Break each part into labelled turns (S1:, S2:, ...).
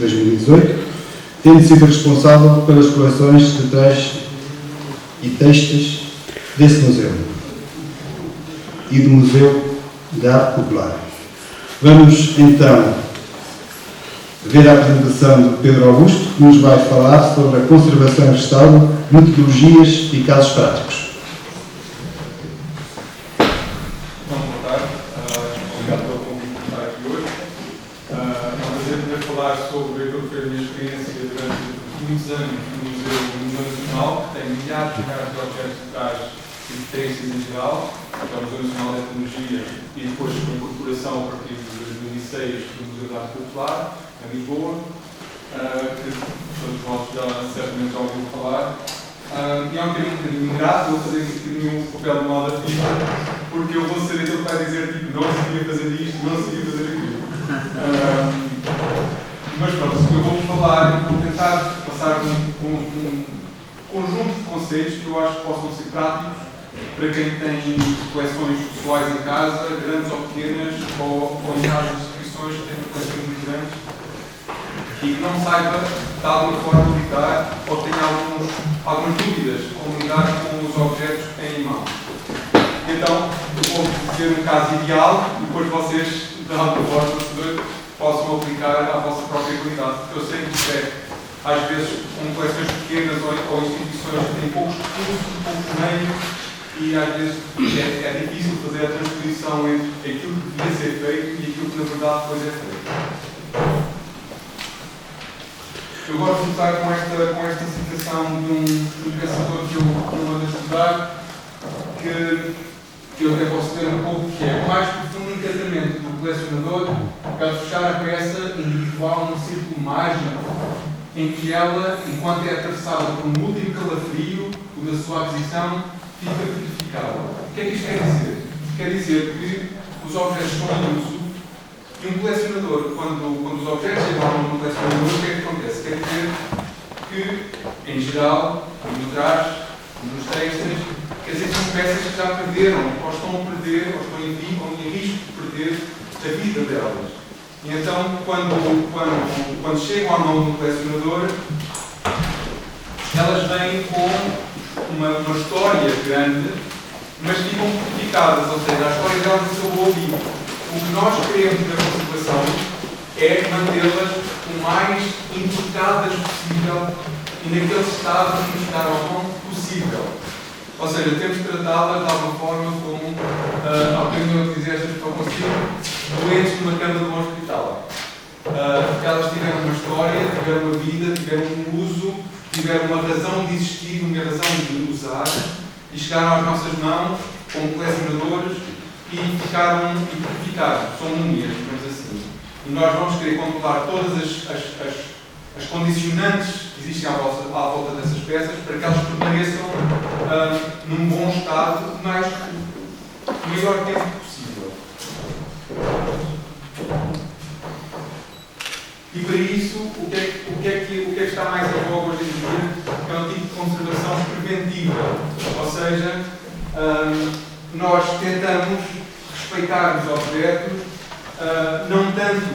S1: 2018, tendo sido responsável pelas coleções de teatrais e textos desse museu e do Museu de Arte Popular. Vamos então ver a apresentação de Pedro Augusto, que nos vai falar sobre a conservação e restauro, metodologias e casos práticos.
S2: Boa tarde, obrigado pelo convite de estar aqui hoje. É um prazer poder falar sobre aquilo que foi a minha experiência durante muitos anos no Museu Nacional, que tem milhares de caras de objetos de trás e referências em geral, que é o Museu Nacional de Etnologia, e depois com a incorporação a partir de 2006 do Museu de Arte Popular, em Lisboa, que todos vós certamente já ouviram falar. E é um bocadinho ingrato, vou fazer aqui o papel de mal artista, porque eu vou ser aquele que vai dizer tipo, não sabia fazer isto, não sabia fazer aquilo. Mas pronto, eu vou falar, vou tentar passar um conjunto de conceitos que eu acho que possam ser práticos para quem tem coleções pessoais em casa, grandes ou pequenas, ou em casa de instituições que têm coleções muito grandes e que não saiba de alguma forma lidar ou tenha algumas dúvidas como lidar com os objetos que têm em mão. Então, eu vou dizer um caso ideal e depois vocês, de alguma forma, possam aplicar à vossa própria realidade. Porque eu sei que isto é, às vezes, com coleções pequenas ou instituições que têm poucos recursos, poucos meios, e às vezes é difícil fazer a transposição entre aquilo que devia ser feito e aquilo que, na verdade, depois é feito. Eu gosto de começar com esta citação de um pensador que eu ando a estudar, que eu até posso ler um pouco, que é: o mais profundo encantamento do colecionador é fechar a peça individual num círculo mágico, em que ela, enquanto é atravessada por um último calafrio, o da sua aquisição, fica petrificada. O que é que isto quer dizer? Quer dizer que os objetos estão em uso. E um colecionador, quando os objetos chegam a um colecionador, o que é que acontece? Quer dizer que, em geral, no trás, nos textos, quer dizer que são peças que já perderam, ou estão a perder, ou estão em risco de perder a vida delas. E então, quando chegam à mão do colecionador, elas vêm com uma história grande, mas ficam petrificadas, ou seja, a história delas acabou ali. O que nós queremos na conservação é mantê-las o mais impecadas possível e naquele estado que nos dar ao mão possível. Ou seja, temos de tratá-las de alguma forma como, aprendem a utilizar esta expressão consigo, doentes numa cama de um hospital. Porque elas tiveram uma história, tiveram uma vida, tiveram um uso, tiveram uma razão de existir, uma razão de usar, e chegaram às nossas mãos como colecionadores e ficaram petrificados, são múmias, digamos assim. E nós vamos querer controlar todas as condicionantes que existem à volta dessas peças para que elas permaneçam num bom estado o maior tempo possível. E para isso, o que é que está mais em voga hoje em dia? É um tipo de conservação preventiva. Ou seja, nós tentamos respeitar os objetos, não tanto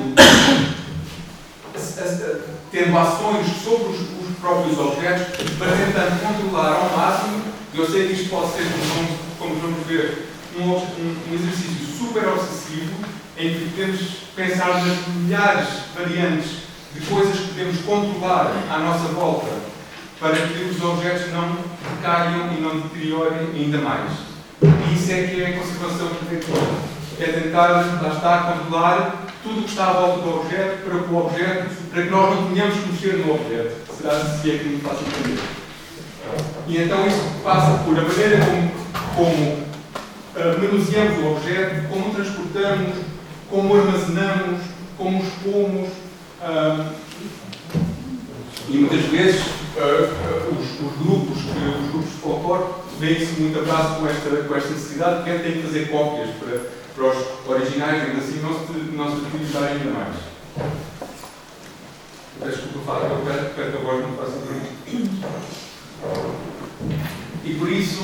S2: tendo ações sobre os próprios objetos, mas tentando controlar ao máximo. Eu sei que isto pode ser, como vamos ver, um exercício super obsessivo, em que podemos pensar nas milhares de variantes de coisas que podemos controlar à nossa volta para que os objetos não decaiam e não deteriorem ainda mais. E isso é que é a conservação preventiva. É tentar, lá está, controlar tudo o que está à volta do objeto para que nós não tenhamos que mexer no objeto. Será se é que me faz entender. E então isso passa por a maneira como manuseamos o objeto, como o transportamos, como armazenamos, como expomos. E muitas vezes os grupos de folclore veem-se muito abraço com esta necessidade, porque têm que fazer cópias para os originais, ainda assim não se utilizarem ainda mais. Desculpa, fala, eu perco a voz muito facilmente. E por isso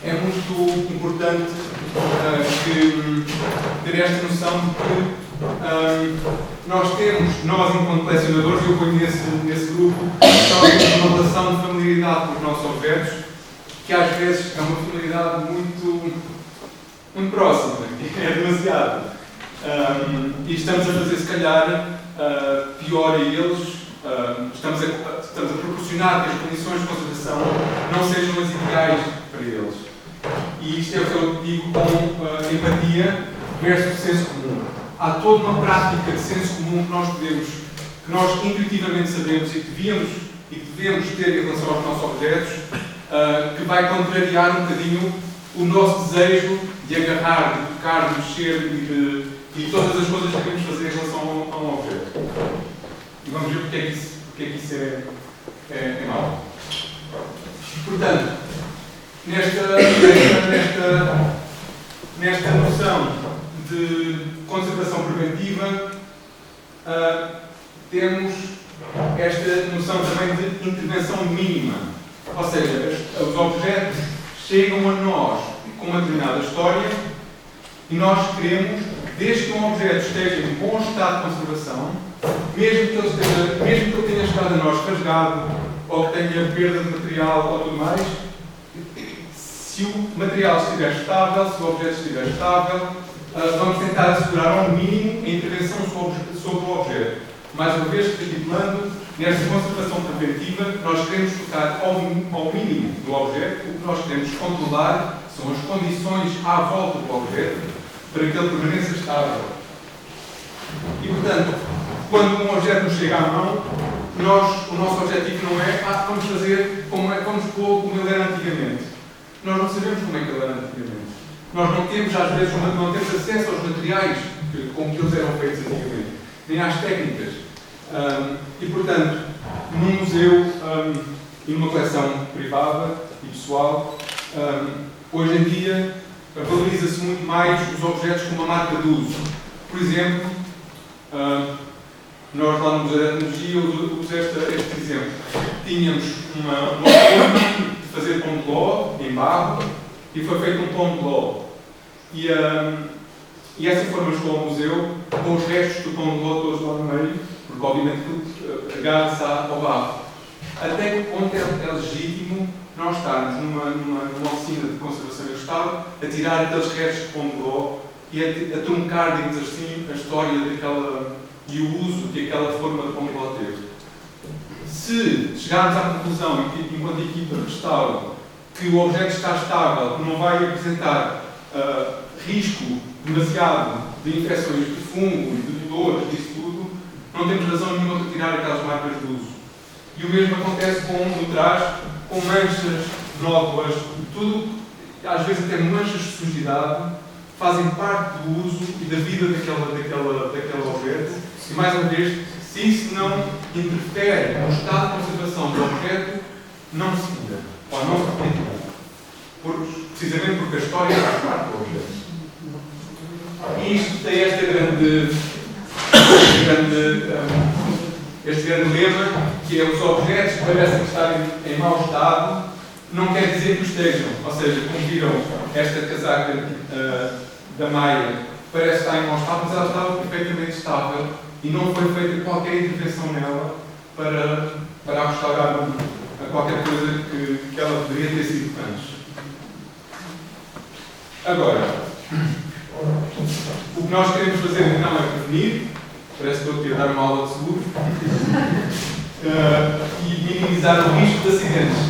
S2: é muito importante ter esta noção de que Nós enquanto colecionadores, eu ponho nesse grupo, temos uma relação de familiaridade com os nossos objetos, que às vezes é uma familiaridade muito próxima, é demasiado. E estamos a fazer, se calhar, pior a eles, estamos a proporcionar que as condições de conservação não sejam as ideais para eles. E isto é o que eu digo com empatia versus senso comum. Há toda uma prática de senso comum que nós intuitivamente sabemos e que devemos ter em relação aos nossos objetos, que vai contrariar um bocadinho o nosso desejo de agarrar, de tocar, de mexer e todas as coisas que devemos fazer em relação a um objeto. E vamos ver porque é que isso é mau. Portanto, nesta noção de conservação preventiva, temos esta noção também de intervenção mínima. Ou seja, os objetos chegam a nós com uma determinada história e nós queremos, desde que um objeto esteja em bom estado de conservação, mesmo que ele tenha chegado a nós rasgado ou que tenha perda de material ou tudo mais, se o material estiver estável, se o objeto estiver estável, vamos tentar assegurar ao mínimo a intervenção sobre o objeto. Mais uma vez, recapitulando, nesta conservação preventiva, nós queremos tocar ao mínimo do objeto. O que nós queremos controlar são as condições à volta do objeto para que ele permaneça estável. E, portanto, quando um objeto nos chega à mão, o nosso objetivo não é vamos fazer vamos pôr como ele era antigamente. Nós não sabemos como é que ele era antigamente. Nós não temos, às vezes, não temos acesso aos materiais com que eles eram feitos antigamente, nem às técnicas. E, portanto, num museu e numa coleção privada e pessoal, hoje em dia valoriza-se muito mais os objetos com uma marca de uso. Por exemplo, nós lá no Museu da Etnologia usamos este exemplo. Tínhamos uma forma de fazer pão de ló em barro e foi feito um pão de ló. E essa forma chegou ao museu com os restos do pão de ló todos lá no meio, porque obviamente agarra-se ao barro. Até que ponto é legítimo nós estarmos numa oficina de conservação e restauro a tirar aqueles restos de pão de ló e a truncar, digamos assim, a história daquela e o uso que aquela forma de pão de ló teve. Se chegarmos à conclusão, enquanto equipa de restauro, que o objeto está estável, que não vai apresentar risco demasiado de infecções de fungo, de dores, disso tudo, não temos razão nenhuma de tirar aquelas marcas de uso. E o mesmo acontece com trás, com manchas, nódulas, tudo, às vezes até manchas de sujidade, fazem parte do uso e da vida daquele objeto. E mais uma vez, se isso não interfere no estado de conservação do objeto, não se tira, ou não se retira. Precisamente porque a história faz parte do objeto. E isto tem este grande lema, que é os objetos que parecem estar em mau estado, não quer dizer que o estejam. Ou seja, como viram, esta casaca da Maia parece estar em mau estado, mas ela estava perfeitamente estável e não foi feita qualquer intervenção nela para restaurar a qualquer coisa que ela poderia ter sido antes. Agora, o que nós queremos fazer então é prevenir, parece que estou aqui a dar uma aula de seguro, e minimizar o risco de acidentes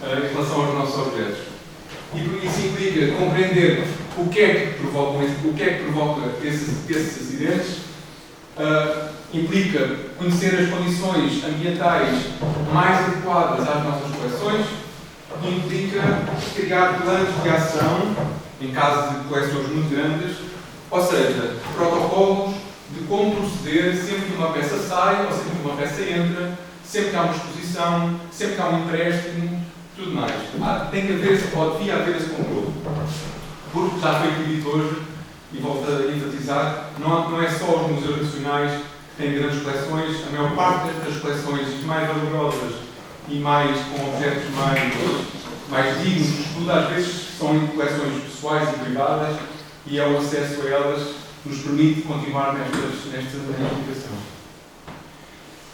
S2: em relação aos nossos objetos. E isso implica compreender o que é que provoca esses acidentes, implica conhecer as condições ambientais mais adequadas às nossas coleções, e implica criar planos de ação em caso de coleções muito grandes, ou seja, protocolos de como proceder sempre que uma peça sai ou sempre que uma peça entra, sempre que há uma exposição, sempre que há um empréstimo, tudo mais. Tem que haver, devia haver esse controle. Porque já foi dito hoje, e volto a enfatizar, não é só os museus nacionais que têm grandes coleções, a maior parte das coleções mais valiosas e com objetos mais dignos de estudo, às vezes são em coleções pessoais e privadas, e é o acesso a elas nos permite continuar nesta edificação.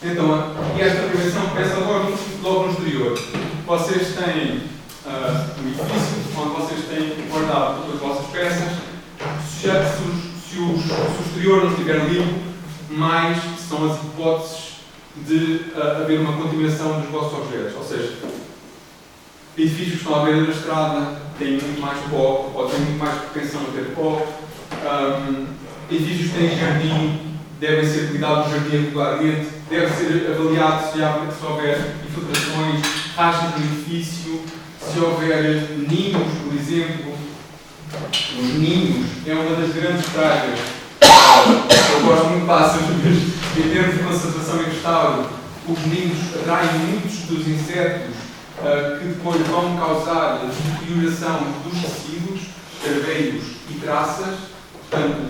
S2: Então, esta prevenção começa logo no exterior. Vocês têm um edifício onde vocês têm guardado todas as vossas peças. Se o exterior não estiver limpo, mais são as hipóteses de haver uma contaminação dos vossos objetos. Ou seja, edifícios que estão à beira da estrada têm muito mais pó, ou têm muito mais propensão a ter pó. Edifícios que têm jardim devem ser cuidados do jardim regularmente, deve ser avaliado se houver infiltrações, rachas no edifício, se houver ninhos, por exemplo. Os ninhos é uma das grandes pragas. Eu gosto muito de pássaros, mas em termos de conservação e restauro, os ninhos atraem muitos dos insetos que depois vão causar deterioração dos tecidos, escarveiros e traças. Portanto,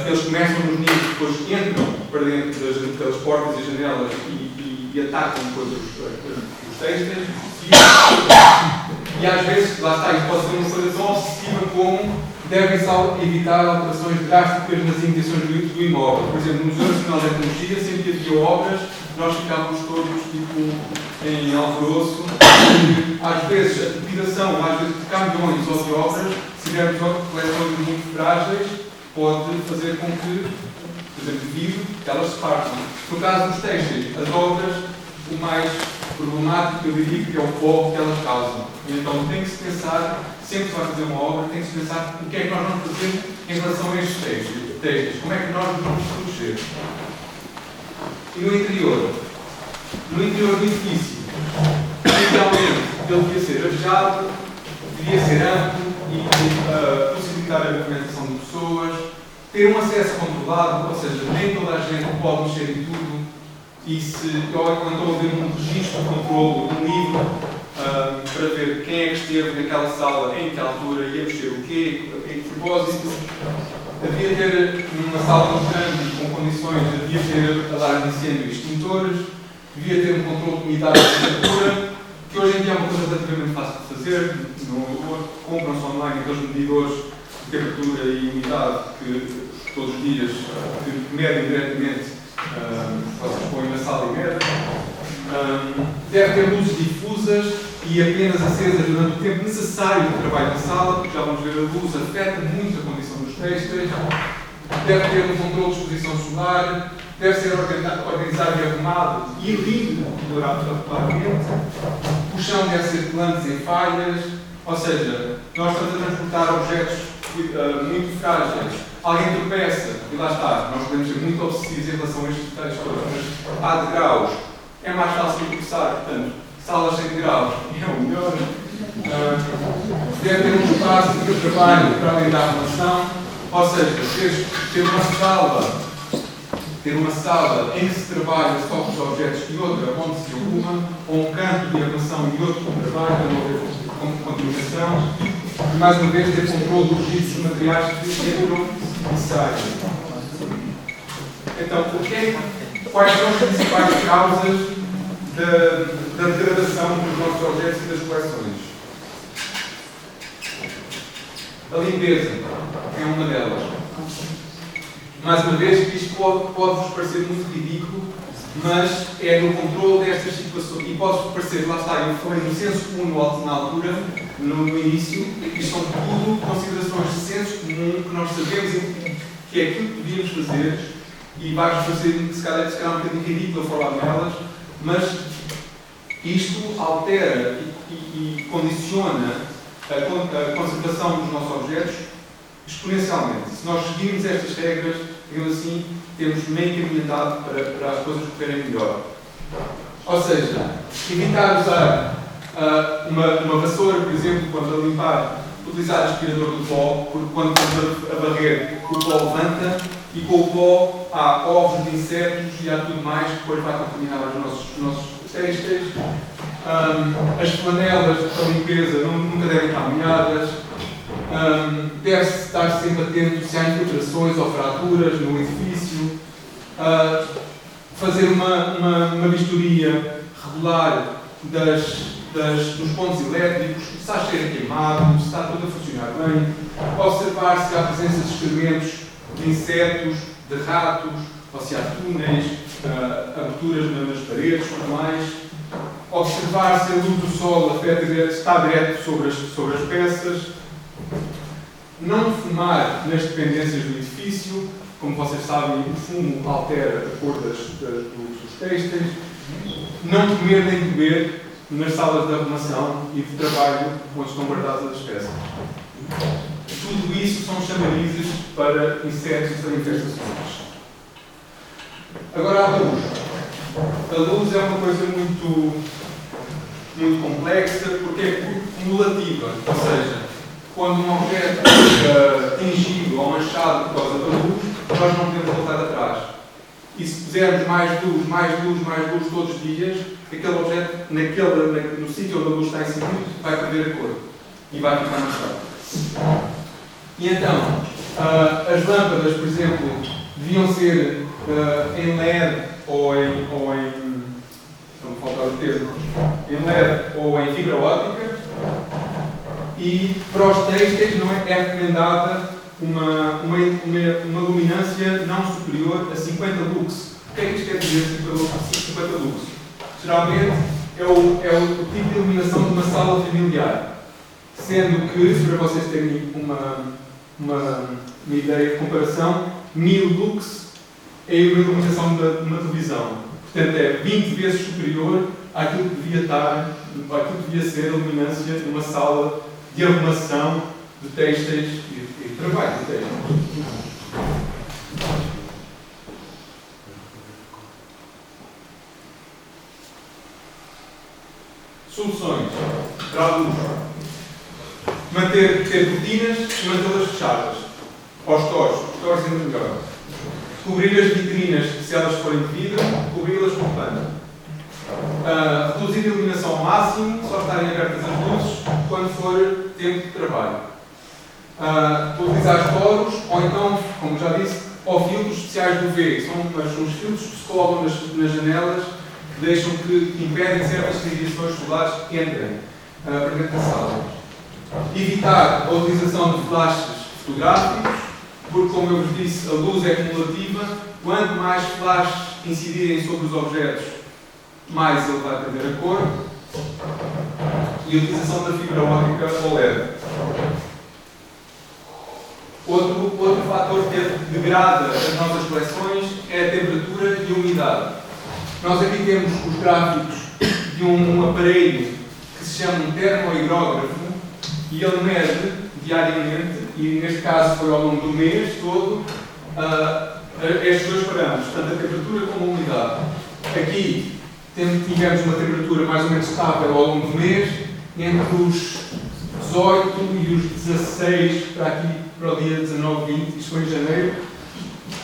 S2: eles começam nos ninhos, depois entram para dentro das portas e janelas e atacam depois os têxteis. E às vezes, lá está, isso pode ser uma coisa tão obsessiva como devem-se evitar alterações drásticas nas indicações do imóvel. Por exemplo, no Museu Nacional da Tecnologia, sempre que havia obras, nós ficávamos todos tipo, em alvoroço. Às vezes, a depilação, de caminhões ou de obras, se tivermos coleções muito frágeis, pode fazer com que, por exemplo, de vidro, elas se partam. No caso dos têxteis, as obras, o mais problemático, eu diria, que é o pó que elas causam. E então tem que se pensar, sempre que se vai fazer uma obra, tem que se pensar o que é que nós vamos fazer em relação a estes têxteis. Como é que nós nos vamos proteger? E no interior do edifício, inicialmente, ele devia ser arejado, devia ser amplo e possibilitar a movimentação de pessoas, ter um acesso controlado, ou seja, nem toda a gente pode mexer em tudo. E então haver um registro de controle, um livro, para ver quem é que esteve naquela sala, em que altura, ia mexer o quê, em que propósito. Devia ter uma sala muito grande, com condições, devia ter alarme de incêndio e extintores, devia ter um controle de umidade de temperatura, que hoje em dia é uma coisa relativamente fácil de fazer. Compram-se online aqueles medidores de temperatura e umidade que todos os dias medem diretamente. Vocês põem na sala e medem. Deve ter luzes difusas e apenas acesas durante o tempo necessário do trabalho na sala, porque já vamos ver, a luz afeta muito a condição dos têxteis. Deve ter um controle de exposição solar, deve ser organizado e arrumado e limpo regularmente. O chão deve ser plano, sem falhas, ou seja, nós estamos a transportar objetos muito frágeis. Alguém tropeça, e lá está, nós podemos ser muito obsessivos em relação a estes detalhes todos, mas há degraus, é mais fácil de tropeçar, portanto, salas sem degraus é o melhor. Deve ter um espaço de trabalho para além da arrumação, ou seja, ter uma sala em que se trabalha só com os objetos e outra onde se arruma, ou um canto de arrumação e outro de trabalho, para não haver contaminação. E mais uma vez ter controle dos registros de materiais que entram e saem. Então, quais são as principais causas da degradação dos nossos objetos e das coleções? A limpeza é uma delas. Mais uma vez, isto pode-vos parecer muito ridículo, mas é no controle destas situações. E pode-vos parecer, lá está, eu falei no senso comum na altura, no início, isto são tudo considerações de senso comum que nós sabemos que é aquilo que devíamos fazer e vai-vos parecer, se calhar um bocadinho ridículo a falar nelas, mas isto altera e condiciona a conservação dos nossos objetos exponencialmente. Se nós seguirmos estas regras, digamos assim, temos meio caminho andado para as coisas correrem melhor. Ou seja, evitar usar uma vassoura, por exemplo, quando a limpar, utilizar aspirador de pó, porque quando estamos a varrer, o pó levanta e com o pó há ovos de insetos e há tudo mais que depois vai contaminar os nossos têxteis. As flanelas para limpeza nunca devem estar molhadas. Deve-se estar sempre atento se há infiltrações ou fraturas no edifício. Fazer uma vistoria regular dos pontos elétricos, se está cheio queimado, se está tudo a funcionar bem. Observar se há presença de excrementos de insetos, de ratos, ou se há túneis, aberturas nas paredes, tudo mais. Observar se a luz do sol está direto sobre as peças. Não fumar nas dependências do edifício. Como vocês sabem, o fumo altera a cor dos têxteis. Não comer nem beber nas salas de arrumação e de trabalho onde estão guardadas as peças. Tudo isso são chamarizes para insetos e para infestações. Agora, a luz. A luz é uma coisa muito complexa porque é cumulativa. Ou seja, quando um objeto é tingido ou manchado por causa da luz, nós não podemos voltar atrás. E se pusermos mais luz todos os dias, aquele objeto, no sítio onde a luz está incidida, vai perder a cor e vai ficar manchado. E então, as lâmpadas, por exemplo, deviam ser em LED ou em não faltar o termo, em LED ou em fibra óptica, e para os têxteis não é recomendada uma luminância não superior a 50 lux. O que é que isto quer dizer, 50 lux? Geralmente é o tipo de iluminação de uma sala familiar, sendo que, para vocês terem uma ideia de comparação, 1000 lux é a iluminação de uma televisão. Portanto, é 20 vezes superior àquilo que devia ser a luminância de uma sala de arrumação de têxteis e de trabalho de têxteis. Soluções para a luz. Ter cortinas e mantê-las fechadas. Aos stores. Os stores ainda melhor. Cobrir as vitrinas, se elas forem de vidro, cobri-las com pano. Reduzir a iluminação ao máximo, só estarem abertas as luzes quando for tempo de trabalho. Utilizar toros, ou então, como já disse, ou filtros especiais do UV. São os filtros que se colocam nas janelas que impedem certas radiações solares que entrem para dentro da sala. Evitar a utilização de flashes fotográficos, porque, como eu vos disse, a luz é cumulativa. Quanto mais flashes incidirem sobre os objetos, mais ele vai perder a cor. E a utilização da fibra óptica OLED. Outro fator que degrada as nossas coleções é a temperatura e a umidade. Nós aqui temos os gráficos de um aparelho que se chama um termohigrógrafo e ele mede diariamente, e neste caso foi ao longo do mês todo, estes dois parâmetros, tanto a temperatura como a umidade. Aqui tivemos uma temperatura mais ou menos estável ao longo do mês, entre os 18 e os 16 para o dia 19, 20, isto foi em janeiro,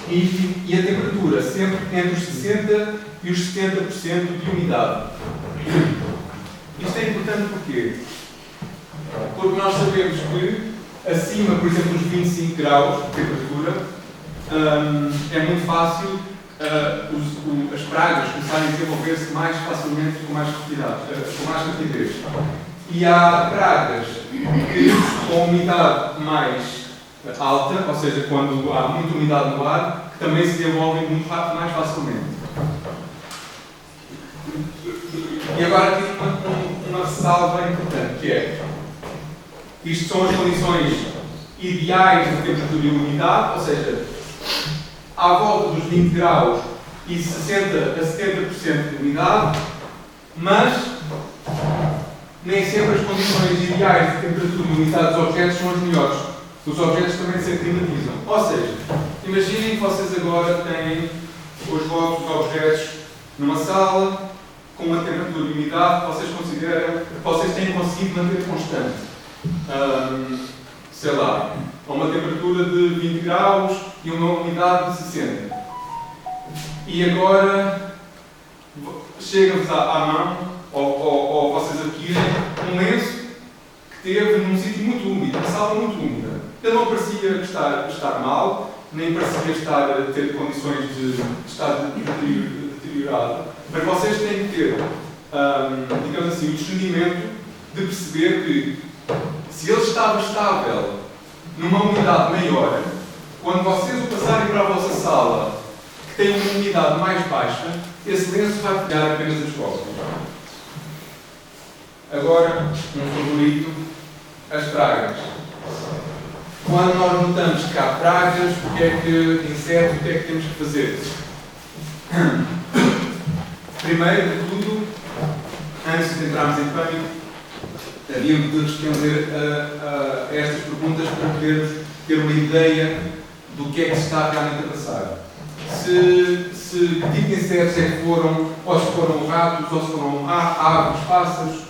S2: e a temperatura sempre entre os 60% e os 70% de umidade. Isto é importante porquê? Porque nós sabemos que acima, por exemplo, dos 25 graus de temperatura, é muito fácil as pragas começarem a desenvolver-se mais facilmente com mais rapidez. E há pragas que, com umidade mais alta, ou seja, quando há muita umidade no ar, que também se desenvolvem muito mais facilmente. E agora aqui uma ressalva importante, que é: isto são as condições ideais de temperatura e umidade, ou seja, à volta dos 20 graus e 60% a 70% de umidade, mas nem sempre as condições ideais de temperatura e umidade dos objetos são as melhores. Os objetos também se aclimatizam. Ou seja, imaginem que vocês agora têm os vossos objetos numa sala com uma temperatura e umidade que vocês consideram que vocês têm conseguido manter constante. Sei lá, a uma temperatura de 20 graus e uma umidade de 60. E agora chega-vos à mão, ou vocês adquirem, um lenço que teve num sítio muito úmido, uma sala muito úmida. Ele não parecia estar mal, nem parecia ter condições de estar deteriorado, mas vocês têm que ter, digamos assim, o discernimento de perceber que, se ele estava estável numa umidade maior, Quando vocês o passarem para a vossa sala, que tem uma umidade mais baixa, esse lenço vai pegar apenas as costas. Agora, um favorito, as pragas. Quando nós notamos que há pragas, insetos, o que é que temos que fazer? Primeiro de tudo, antes de entrarmos em pânico, havia de responder a estas perguntas para podermos ter uma ideia do que é que se está realmente a passar. Se que tipo de insetos é que foram, ou se foram ratos, ou se foram aves, pássaros,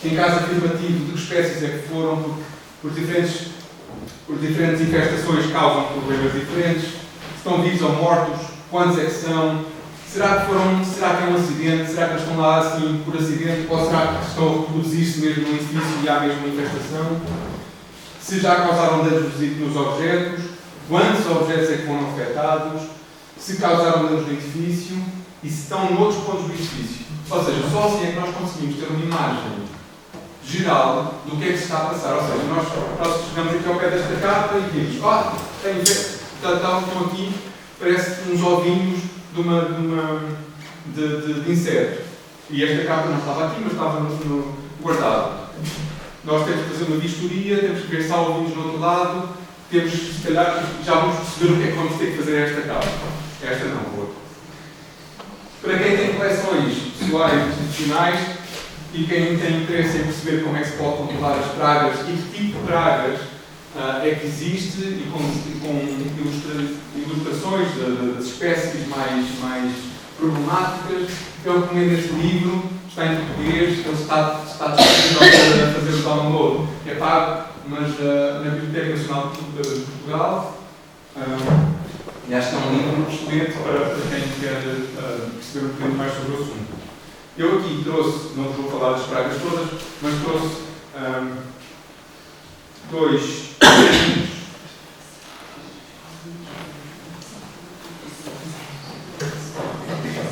S2: em caso afirmativo, de que espécies é que foram, porque por diferentes infestações causam problemas diferentes, se estão vivos ou mortos, quantos é que são, será que é um acidente, será que eles estão lá assim por acidente, ou será que estão a reproduzir-se mesmo no edifício e há mesmo uma infestação, se já causaram danos nos objetos, quantos objetos é que foram afetados, se causaram danos no edifício e se estão noutros pontos do edifício. Ou seja, só assim é que nós conseguimos ter uma imagem geral do que é que se está a passar. Ou seja, nós chegamos aqui ao pé desta capa e vimos, estão aqui, parece uns ovinhos de inseto. E esta capa não estava aqui, mas estava guardado. Nós temos que fazer uma vistoria, temos que ver se há ovinhos no outro lado, temos, se calhar, já vamos perceber o que é que vamos ter que fazer a esta capa. Esta não, a outra. Para quem tem coleções pessoais institucionais e quem tem interesse em perceber como é que se pode controlar as pragas e que tipo de pragas é que existe e com ilustrações das espécies mais problemáticas, eu recomendo este livro, está em português, ele está disponível para fazer o download. É pago, mas na Biblioteca Nacional de Portugal. E acho que é um livro excelente para quem quer perceber um bocadinho mais sobre o assunto. Eu aqui trouxe, não vos vou falar das pragas todas, mas trouxe dois livros.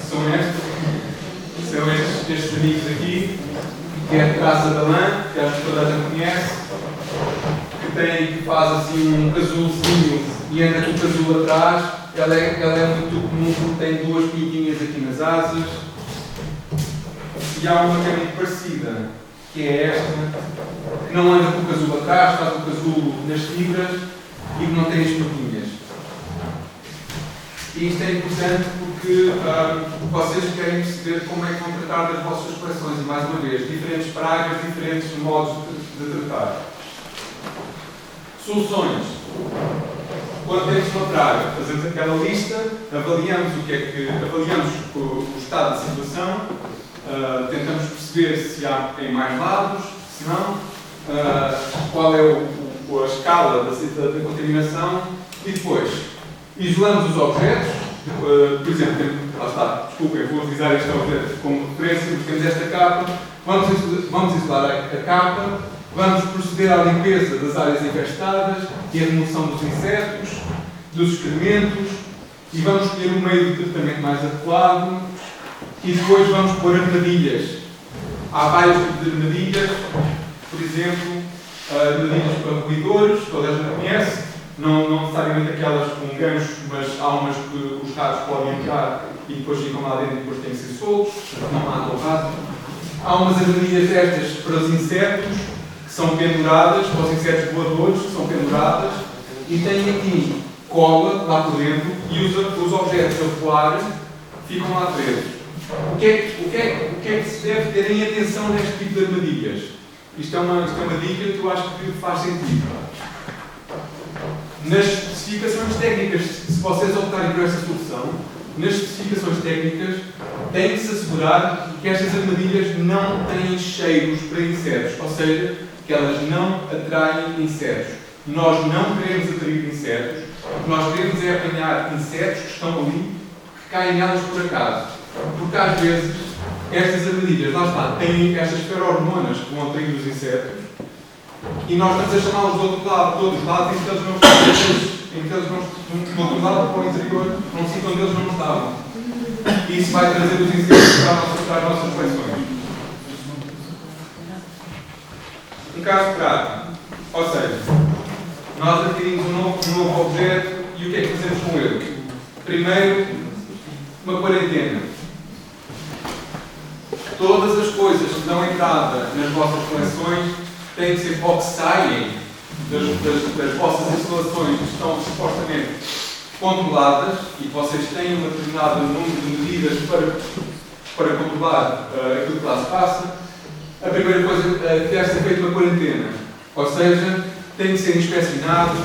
S2: São estes amigos aqui, que é a Traça da Lã, que acho que toda a gente conhece, que faz assim um casulozinho e anda com o casulo atrás. Ela é muito comum porque tem duas pintinhas aqui nas asas. E há uma que é muito parecida, que é esta, que não anda com o casulo atrás, faz o casulo nas fibras e que não tem as pintinhas. E isto é importante porque vocês querem perceber como é que vão tratar das vossas coleções e, mais uma vez, diferentes pragas, diferentes modos de tratar. Soluções. Quando temos uma praga, fazemos aquela lista, avaliamos o estado da situação, tentamos perceber se tem mais lados, se não, qual é a escala da contaminação e depois isolamos os objetos. Por exemplo, lá está, desculpem, vou utilizar este objeto como referência, porque temos esta capa, vamos isolar a capa, vamos proceder à limpeza das áreas infestadas e à remoção dos insetos, dos excrementos, e vamos escolher um meio de tratamento mais adequado e depois vamos pôr armadilhas. Há vários tipos de armadilhas, por exemplo, armadilhas para roedores, toda a gente conhece, não necessariamente aquelas com ganchos, mas há umas que os ratos podem entrar e depois ficam lá dentro e depois têm que ser soltos, não matam o rato. Há umas armadilhas destas para os insetos, que são penduradas, para os insetos voadores, que são penduradas, e têm aqui cola lá por dentro e os objetos a voar ficam lá presos. O que é que se deve ter em atenção neste tipo de armadilhas? Isto é uma dica que eu acho que faz sentido. Nas especificações técnicas, se vocês optarem por esta solução, nas especificações técnicas, tem que se assegurar que estas armadilhas não têm cheiros para insetos, ou seja, que elas não atraem insetos. Nós não queremos atrair insetos, o que nós queremos é apanhar insetos que estão ali, que caem nelas por acaso. Porque às vezes, estas armadilhas, lá está, têm estas ferormonas que vão atrair os insetos, e nós estamos a chamá-los do outro lado, de todos os lados, em que eles não estão, do outro lado, para o interior, num sítio onde eles não estavam. E isso vai trazer os insetos para as nossas coleções. Um caso prático. Ou seja, nós adquirimos um novo objeto e Primeiro, uma quarentena. Todas as coisas que dão entrada nas vossas coleções têm que ser, ou que saem das vossas instalações que estão supostamente controladas e que vocês têm um determinado número de medidas para controlar aquilo que lá se passa. A primeira coisa que deve ser feita uma quarentena. Ou seja, tem que ser inspecionado,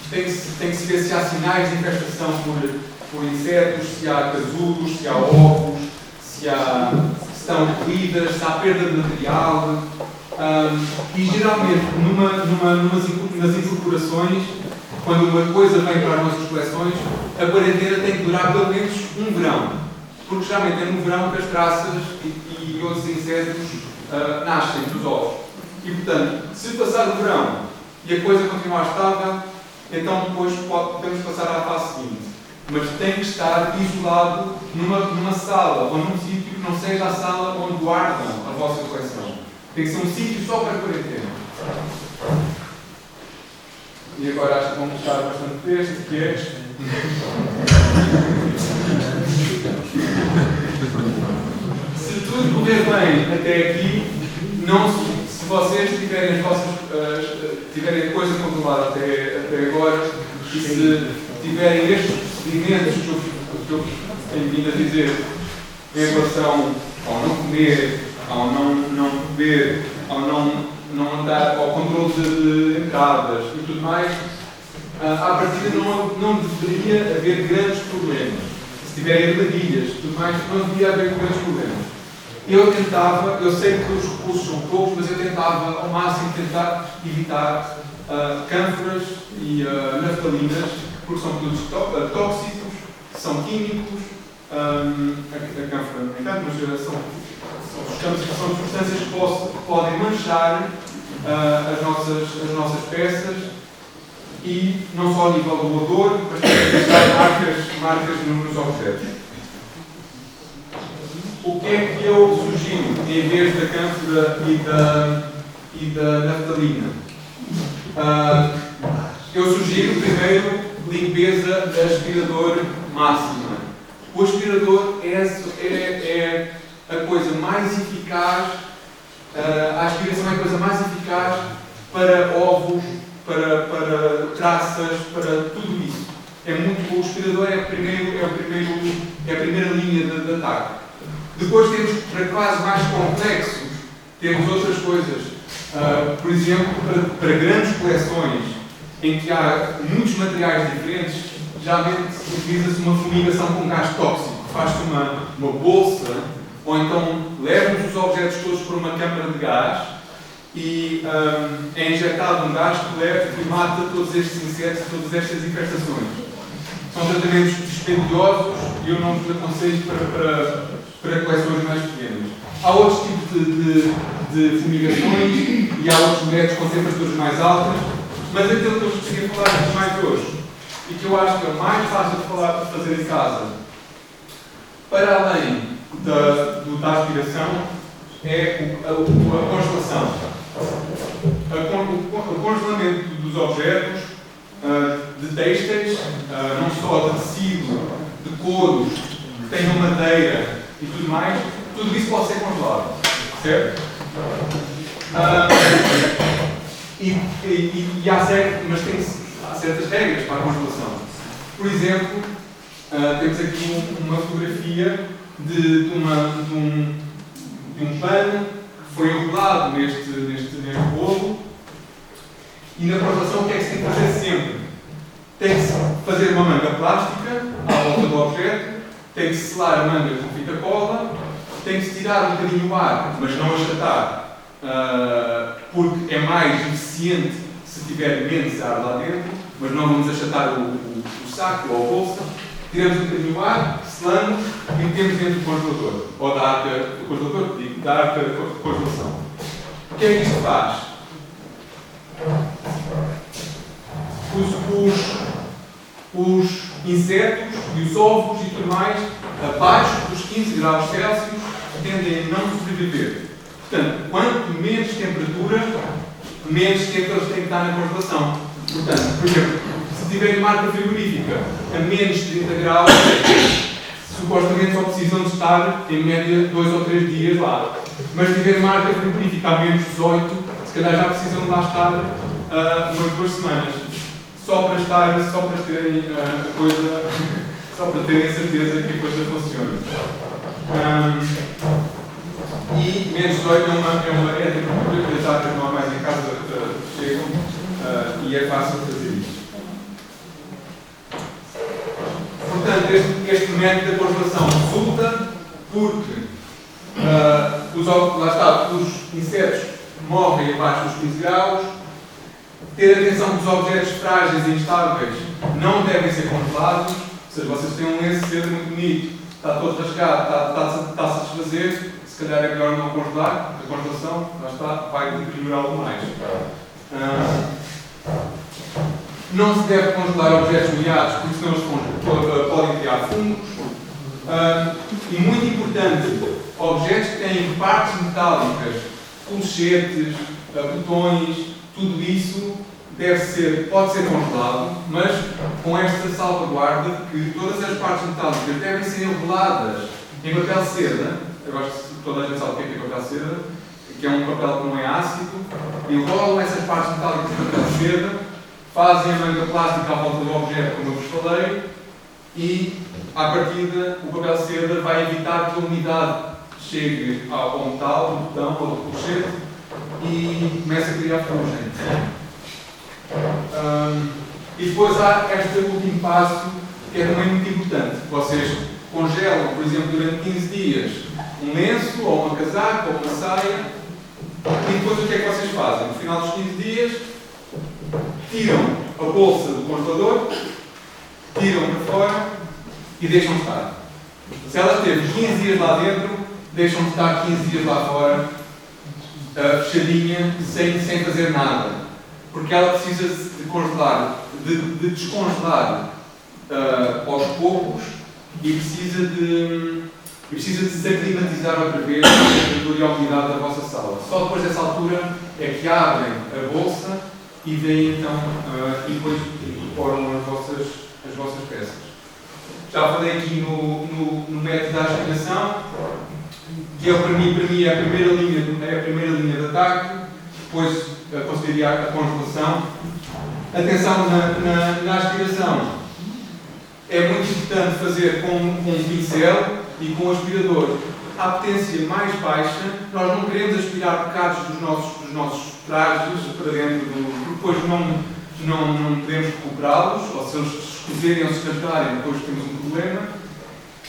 S2: tem que se ver se há sinais de infestação por insetos, se há casulos, se há ovos, se estão recolhidas, se há perda de material. E geralmente, nas incorporações, quando uma coisa vem para as nossas coleções, a quarentena tem que durar pelo menos um verão. Porque geralmente é no verão que as traças e outros insetos nascem dos ovos. E portanto, se passar o verão e a coisa continuar estável, então depois podemos passar à fase seguinte. Mas tem que estar isolado numa sala ou num sítio que não seja a sala onde guardam a vossa coleção. Tem que ser um sítio só para a quarentena. E agora acho que vão gostar bastante deste, que é... Se tudo correr bem até aqui, se vocês tiverem tiverem a coisa controlada até agora, e se tiverem estes procedimentos que eu tenho vindo a dizer em relação ao não comer, ao não beber, ao não andar, ao controle de entradas e tudo mais, à partida não deveria haver grandes problemas. Se tiverem armadilhas e tudo mais, não deveria haver grandes problemas. Eu sei que os recursos são poucos, mas eu tentava ao máximo evitar cânforas e naftalinas, porque são produtos tóxicos, são químicos, a cânfora nem tanto, mas são substâncias que podem manchar as nossas peças e não só a nível do odor, mas também deixar marcas nos objetos. O que é que eu sugiro em vez da cânfora e da naftalina? Eu sugiro primeiro limpeza de aspirador máxima. O aspirador é a coisa mais eficaz, a aspiração é a coisa mais eficaz para ovos, para traças, para tudo isso. O aspirador é a primeira linha de ataque. Depois temos, para casos mais complexos, temos outras coisas. Por exemplo, para grandes coleções, em que há muitos materiais diferentes, geralmente utiliza-se uma fumigação com gás tóxico. Faz-se uma bolsa, ou então levam-se os objetos todos para uma câmara de gás e é injetado um gás que mata todos estes insetos e todas estas infestações. São tratamentos dispendiosos e eu não vos aconselho para coleções mais pequenas. Há outros tipos de fumigações e há outros métodos com temperaturas mais altas, mas aquilo que eu vos queria falar mais hoje e que eu acho que é mais fácil de fazer em casa, para além da aspiração, é a congelação. O congelamento dos objetos, de têxteis, não só de tecido, de couros, que tenham madeira e tudo mais, tudo isso pode ser congelado, certo? Há certas regras para a congelação. Por exemplo, temos aqui uma fotografia de um pano que foi enrolado neste bolo. E na congelação o que é que se tem que fazer sempre? Tem que se fazer uma manga plástica à volta do objeto, tem que se selar a manga com fita cola, tem que se tirar um bocadinho o ar, mas não achatar, porque é mais eficiente se tiver menos ar lá dentro, mas não vamos achatar o saco ou a bolsa. Tiramos um bocadinho o ar, selamos e metemos dentro do congelador, ou da arca de congelação. O que é que isto faz? Os insetos e os ovos e tudo mais, abaixo dos 15 graus Celsius, tendem a não sobreviver. Portanto, quanto menos temperatura, menos tempo eles têm que estar na congelação. Portanto, por exemplo, se tiverem marca frigorífica a menos de 30 graus, supostamente só precisam de estar, em média, 2 ou 3 dias lá. Mas se tiverem marca frigorífica a menos 18, se calhar já precisam de lá estar umas 2 semanas. Só para terem a coisa, só para terem a certeza que a coisa funciona. E menos 18 é uma temperatura que as datas normais em casa chegam e é fácil fazer isto. Portanto, este método de congelação resulta porque lá está, os insetos morrem abaixo dos 15 graus. Ter atenção que os objetos frágeis e instáveis não devem ser congelados. Ou seja, vocês têm um lenço cedo muito bonito, está todo rasgado, está-se a desfazer. Se calhar é melhor não congelar. A congelação, lá está, vai deteriorá-lo mais. Não se deve congelar objetos molhados, porque senão eles podem criar fungos. E muito importante, objetos que têm partes metálicas, colchetes, botões, tudo isso pode ser congelado, mas com esta salvaguarda de que todas as partes metálicas devem ser enroladas em papel seda. Eu acho que toda a gente sabe o que é papel seda, que é um papel que não é ácido. Enrolam essas partes metálicas em papel seda, fazem a manga plástica à volta do objeto, como eu vos falei, e, à partida, o papel seda vai evitar que a umidade chegue ao metal, do botão ou do colchete e comece a criar ferrugem. E depois há este último passo, que é também muito importante. Vocês congelam, por exemplo, durante 15 dias, um lenço, ou uma casaca, ou uma saia, e depois o que é que vocês fazem? No final dos 15 dias, tiram a bolsa do congelador, tiram para fora e deixam estar. Se ela esteve 15 dias lá dentro, deixam de estar 15 dias lá fora, fechadinha, sem fazer nada. Porque ela precisa de congelar, de descongelar aos poucos e precisa de desaclimatizar outra vez a temperatura e a umidade da vossa sala. Só depois dessa altura é que abrem a bolsa e veem então e depois incorporam as vossas peças. Já falei aqui no método da aspiração, que para mim é a primeira linha de ataque, depois consideraria a congelação. Atenção na aspiração. É muito importante fazer com um pincel e com um aspirador. À potência mais baixa, nós não queremos aspirar bocados dos nossos trajes para dentro porque depois não podemos recuperá-los, ou se eles se escozerem ou se escantarem, depois temos um problema.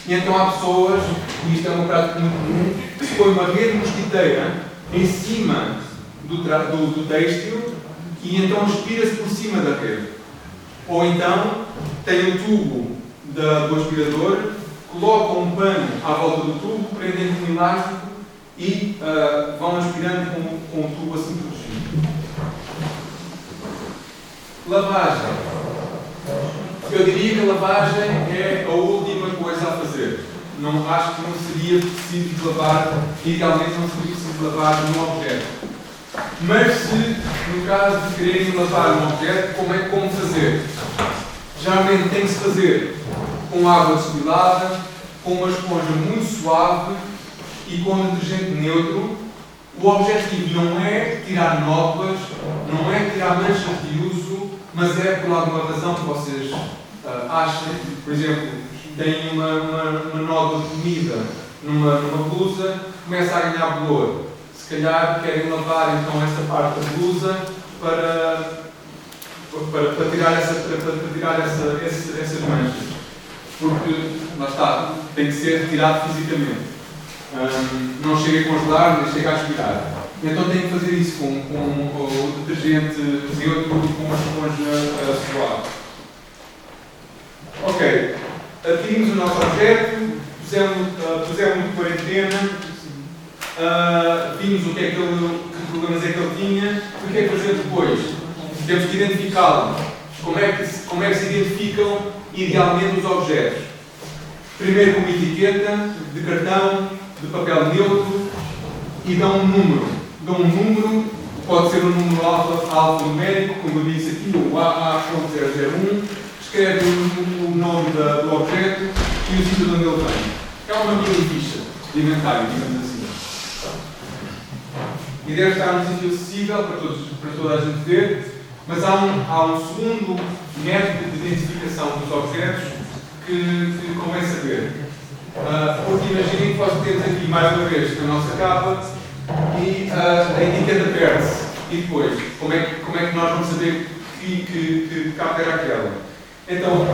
S2: E então há pessoas, e isto é uma prática muito comum, que se põe uma rede mosquiteira em cima do têxtil e então aspira-se por cima da rede. Ou então tem o tubo do aspirador, colocam um pano à volta do tubo, prendem com um elástico e vão aspirando com o tubo assim protegido. Lavagem. Eu diria que a lavagem é a última coisa a fazer. Acho que não seria preciso lavar, idealmente não seria preciso lavar um objeto. Mas se, no caso de quererem lavar um objeto, como fazer? Geralmente tem que se fazer com água destilada, com uma esponja muito suave e com um detergente neutro. O objetivo não é tirar nódoas, não é tirar manchas de uso, mas é por alguma razão que vocês achem, por exemplo, têm uma nódoa de comida numa blusa, começa a ganhar bolor. Se calhar querem lavar então essa parte da blusa para tirar essas manchas. Porque, lá está, tem que ser retirado fisicamente. Não chega a congelar, nem chega a aspirar. Então tem que fazer isso com o detergente neutro e com uma esponja suave. Ok, adquirimos o nosso objeto, pusemos de quarentena, vimos que problemas é que ele tinha, o que é que fazer depois? Temos que identificá-lo. Como é que se identificam idealmente os objetos? Primeiro com uma etiqueta de cartão, de papel neutro e dão um número. Dão um número pode ser um número alfanumérico, como eu disse aqui, o AA.001, escreve o nome do objeto e o sítio de onde ele vem. É uma mini ficha de inventário, digamos assim. E deve estar num sítio acessível para toda a gente ver, mas há um segundo método de identificação dos objetos que convém saber. Porque imaginem que nós temos aqui mais uma vez a nossa capa e a etiqueta perde-se. E depois, como é que nós vamos saber que capa era aquela? Então,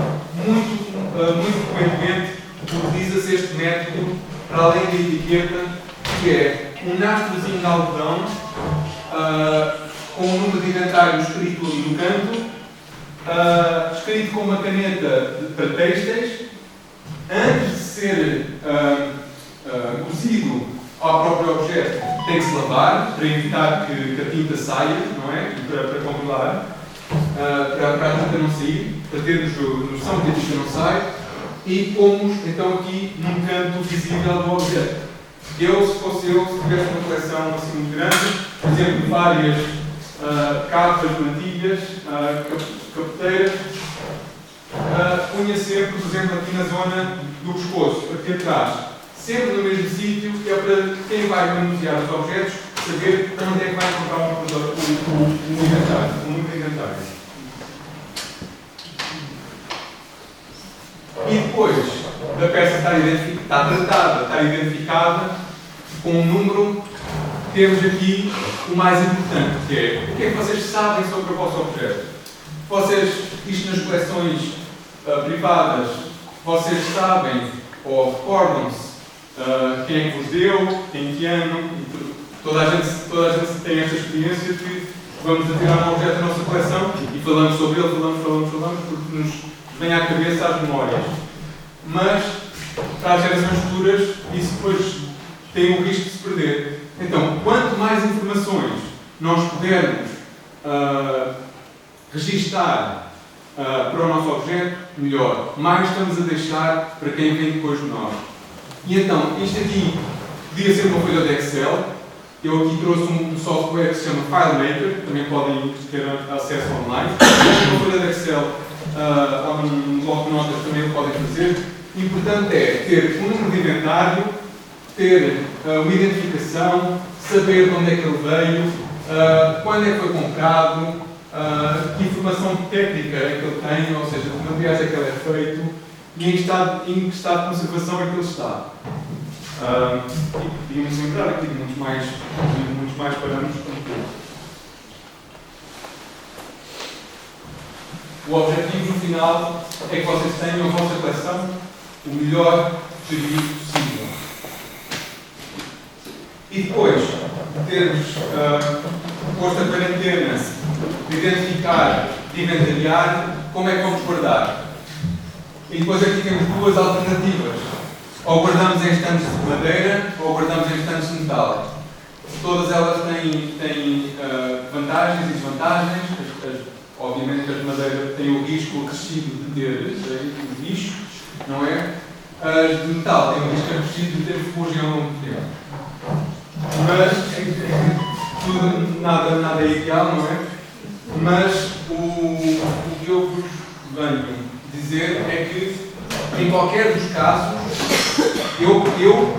S2: muito frequentemente, utiliza-se este método para além da etiqueta, que é um nastrozinho de algodão com um número de inventário escrito ali no canto, escrito com uma caneta para têxteis, antes de ser cozido ao próprio objeto, tem que se lavar para evitar que a tinta saia, não é? Para controlar, para a tinta não sair, para termos noção que a tinta não sai, e pomos então aqui num canto visível do objeto. Se tivesse uma coleção assim muito grande, por exemplo, várias capas, mantilhas, capoteiras, punha sempre, por exemplo, aqui na zona do pescoço, aqui atrás, sempre no mesmo sítio, que é para quem vai manusear os objetos saber onde é que vai encontrar o inventário, o número de inventário. E depois da peça estar tratada, estar identificada com um número, temos aqui o mais importante, que é o que é que vocês sabem sobre o vosso objeto. Isto nas coleções privadas, vocês sabem ou recordam-se quem é que vos deu, em que ano. Toda a gente tem esta experiência que vamos atirar um objeto da nossa coleção e falamos sobre ele, falamos, porque nos vem à cabeça as memórias. Mas, para as gerações futuras, isso depois tem o risco de se perder. Então, quanto mais informações nós pudermos registar para o nosso objeto, melhor. Mais estamos a deixar para quem vem depois de nós. E então, isto aqui podia ser uma folha de Excel. Eu aqui trouxe um software que se chama FileMaker, também podem ter acesso online. Uma folha de Excel, há um bloco de notas também que podem fazer. O importante é ter um número de inventário, ter uma identificação, saber de onde é que ele veio, quando é que foi comprado, que informação técnica é que ele tem, ou seja, que materiais é que ele é feito e em que estado de conservação é que ele está. E podíamos lembrar aqui de muitos mais parâmetros como tu. O objetivo no final é que vocês tenham a vossa coleção o melhor gerido possível. E depois de termos posto a quarentena de identificar, de inventariar, como é que vamos guardar? E depois aqui temos duas alternativas. Ou guardamos em estantes de madeira, ou guardamos em estantes de metal. Todas elas têm vantagens e desvantagens. Obviamente que as de madeira têm o risco acrescido de ter lixo, não é? As de metal têm o risco acrescido de ter ferrugem ao longo do tempo. Mas tudo, nada é ideal, não é? Mas o que eu vos venho dizer é que em qualquer dos casos eu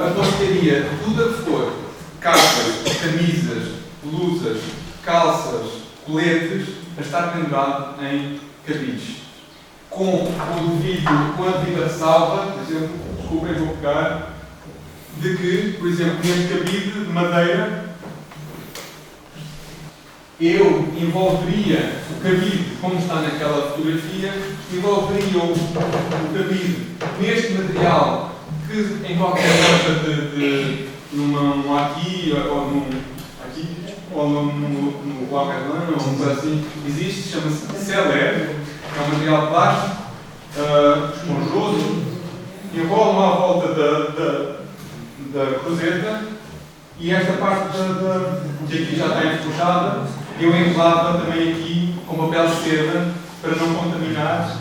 S2: aconselharia tudo a que for capas, camisas, blusas, calças, coletes a estar pendurado em cabides. Com a devida ressalva, por exemplo, desculpem, vou pegar, de que, por exemplo, neste cabide de madeira, eu envolveria o cabide, como está naquela fotografia, envolveria o cabide neste material que em qualquer loja num aqui ou no Guacarlã ou um assim existe, chama-se Celer, é um material plástico, esponjoso, enrolam à volta da cruzeta e esta parte que aqui já está enferrujada, eu enrolava também aqui com papel de seda para não contaminar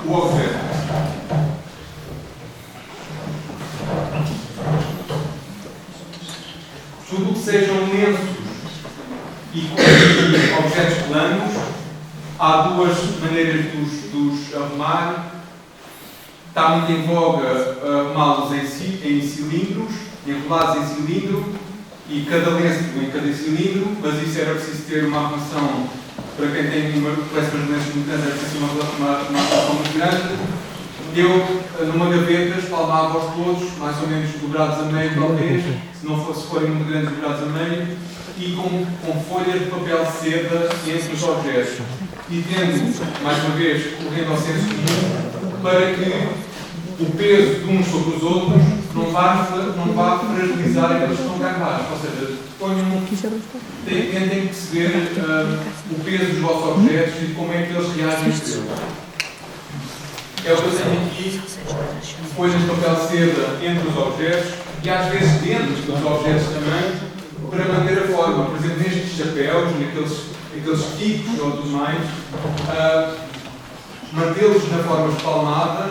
S2: o objeto. Tudo o que sejam lenços e objetos planos, há duas maneiras de os arrumar. Está muito em voga arrumá-los em cilindros, enrolados em cilindro, e cada lenço em cada cilindro, mas isso era preciso ter uma arrumação, para quem tem uma coleção de lenços muito grande, era preciso uma arrumação muito grande. Eu, numa gaveta, espalmava-os todos, mais ou menos dobrados a meio, talvez, se não forem muito grandes, dobrados a meio, e com folhas de papel seda entre os objetos. E tendo, mais uma vez, correndo ao senso comum, para que o peso de uns sobre os outros não vá fragilizar aqueles que estão gravados. Ou seja, tentem perceber o peso dos vossos objetos e como é que eles reagem ao peso. É o que eu tenho aqui, folhas de papel seda entre os objetos e às vezes dentro dos objetos também, para manter a forma. Por exemplo, nestes chapéus, naqueles ticos ou tudo mais, mantê-los na forma espalmada